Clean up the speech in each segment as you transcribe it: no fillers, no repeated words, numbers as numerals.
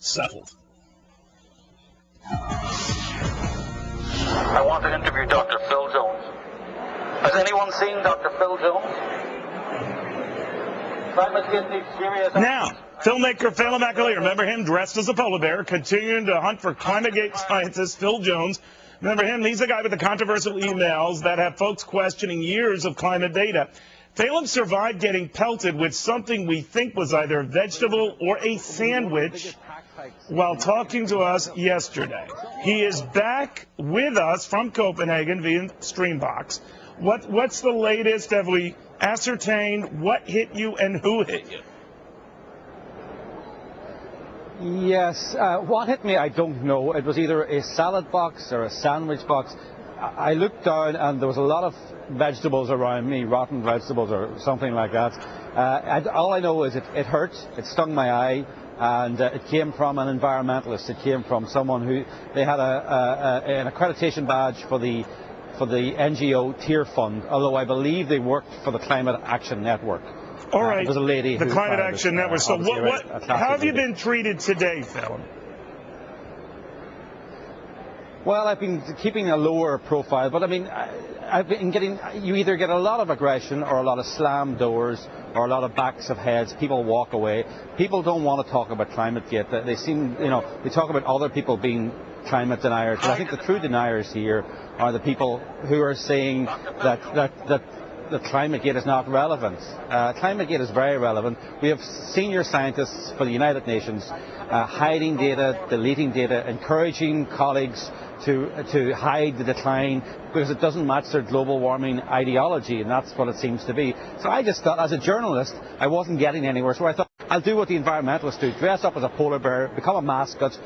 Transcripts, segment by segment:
settled. I want to interview Dr. Phil Jones. Has anyone seen Dr. Phil Jones? Climategate needs serious Now, filmmaker Phelim McAleer, remember him dressed as a polar bear, continuing to hunt for Climategate scientist Phil Jones. Remember him? He's the guy with the controversial emails that have folks questioning years of climate data. Phelim survived getting pelted with something we think was either a vegetable or a sandwich while talking to us yesterday. He is back with us from Copenhagen via Streambox. What's the latest? Have we ascertained what hit you and who hit you? Yes, what hit me, I don't know. It was either a salad box or a sandwich box. I looked down and there was a lot of vegetables around me, rotten vegetables or something like that. All I know is it hurt, it stung my eye, and it came from an environmentalist. It came from someone who, they had an accreditation badge for the NGO Tier Fund, although I believe they worked for the Climate Action Network. All right, it was a lady the Climate Action Network. So how have you been treated today, Phelim? Well, I've been keeping a lower profile, but I mean, I've been getting, you either get a lot of aggression or a lot of slam doors or a lot of backs of heads. People walk away. People don't want to talk about Climategate. They seem, they talk about other people being climate deniers. But I think the true deniers here are the people who are saying that Climategate is not relevant. Climategate is very relevant. We have senior scientists for the United Nations hiding data, deleting data, encouraging colleagues to hide the decline because it doesn't match their global warming ideology, and that's what it seems to be. So I just thought, as a journalist, I wasn't getting anywhere, so I thought I'll do what the environmentalists do, dress up as a polar bear, become a mascot,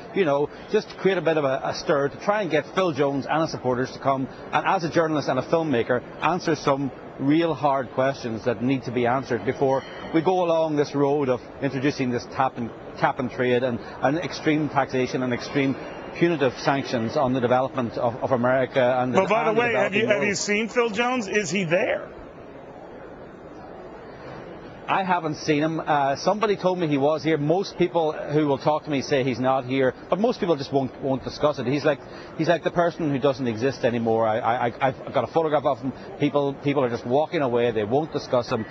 just create a bit of a stir to try and get Phil Jones and his supporters to come and, as a journalist and a filmmaker, answer some real hard questions that need to be answered before we go along this road of introducing this cap and trade and extreme taxation and extreme punitive sanctions on the development of America. And well, by the way, have you seen Phil Jones? Is he there? I haven't seen him. Somebody told me he was here. Most people who will talk to me say he's not here, but most people just won't discuss it. He's like the person who doesn't exist anymore. I've got a photograph of him. People are just walking away. They won't discuss him.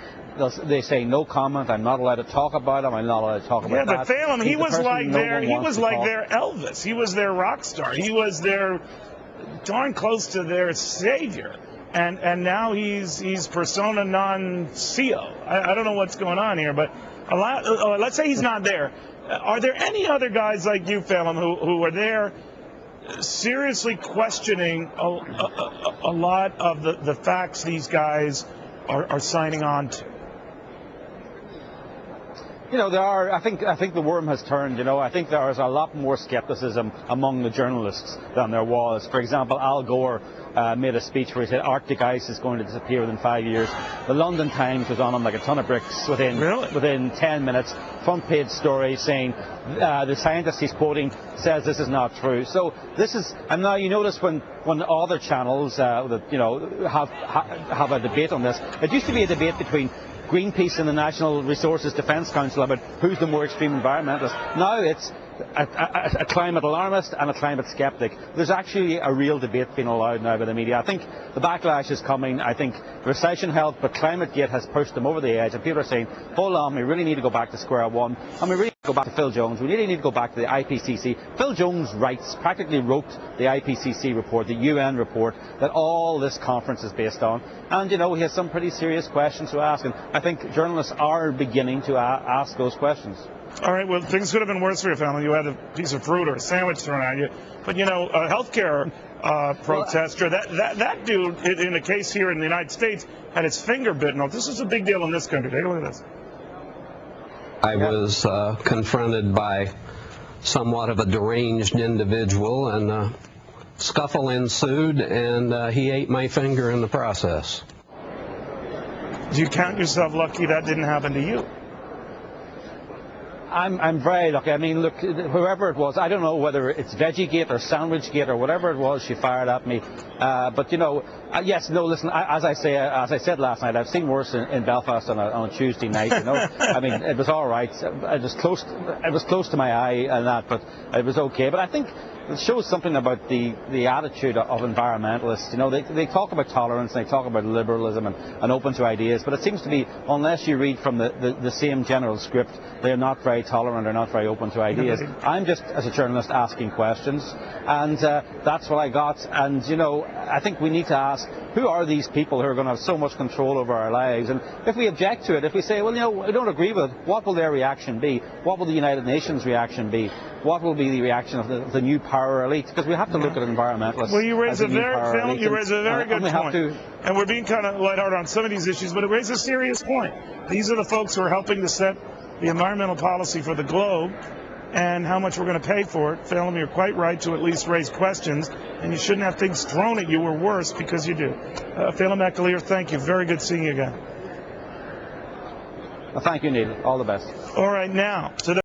They say no comment. I'm not allowed to talk about him. I'm not allowed to talk about that. Yeah, but Phelim, he was like their Elvis. He was their rock star. He was their darn close to their savior. And now he's persona non CEO. I don't know what's going on here, but let's say he's not there. Are there any other guys like you, Phelim, who are there seriously questioning a lot of the facts these guys are signing on to? There are. I think the worm has turned. I think there is a lot more skepticism among the journalists than there was. For example, Al Gore made a speech where he said Arctic ice is going to disappear within 5 years. The London Times was on him like a ton of bricks within 10 minutes. Front page story saying the scientist he's quoting says this is not true. So this is, and now you notice when other channels have a debate on this. It used to be a debate between Greenpeace and the National Resources Defence Council about who's the more extreme environmentalist. Now it's a climate alarmist and a climate skeptic. There's actually a real debate being allowed now by the media. I think the backlash is coming. I think recession helped, but Climategate has pushed them over the edge, and people are saying, hold on, we really need to go back to square one, and we really need to go back to Phil Jones. We really need to go back to the IPCC. Phil Jones practically wrote the IPCC report, the UN report, that all this conference is based on. And, he has some pretty serious questions to ask, and I think journalists are beginning to ask those questions. All right, well, things could have been worse for your family. You had a piece of fruit or a sandwich thrown at you. But, a healthcare protester, that dude, in a case here in the United States, had his finger bitten off. This is a big deal in this country. Take a look at this. I was confronted by somewhat of a deranged individual, and a scuffle ensued, and he ate my finger in the process. Do you count yourself lucky that didn't happen to you? I'm very lucky. I mean, look, whoever it was, I don't know whether it's Veggegate or Sandwichgate or whatever it was she fired at me. But you know, yes, no. Listen, as I said last night, I've seen worse in Belfast on a Tuesday night. You know, I mean, it was all right. It was close to my eye and that, but it was okay. But I think it shows something about the attitude of environmentalists. You know, they talk about tolerance and they talk about liberalism and open to ideas, but it seems to be, unless you read from the same general script, they're not very tolerant or not very open to ideas. I'm just, as a journalist, asking questions, and that's what I got. And you know, I think we need to ask, who are these people who are going to have so much control over our lives? And if we object to it, if we say, well, you know, we don't agree with it, what will their reaction be? What will the United Nations reaction be? What will be the reaction of the new power elite? Because we have to look at environmentalists. Well, you raise as a very good point. And we're being kind of lighthearted on some of these issues, but it raises a serious point. These are the folks who are helping to set the environmental policy for the globe and how much we're going to pay for it. Phelim, you're quite right to at least raise questions, and you shouldn't have things thrown at you or worse because you do. Phelim McAleer, thank you. Very good seeing you again. Well, thank you, Neil. All the best. All right, now to the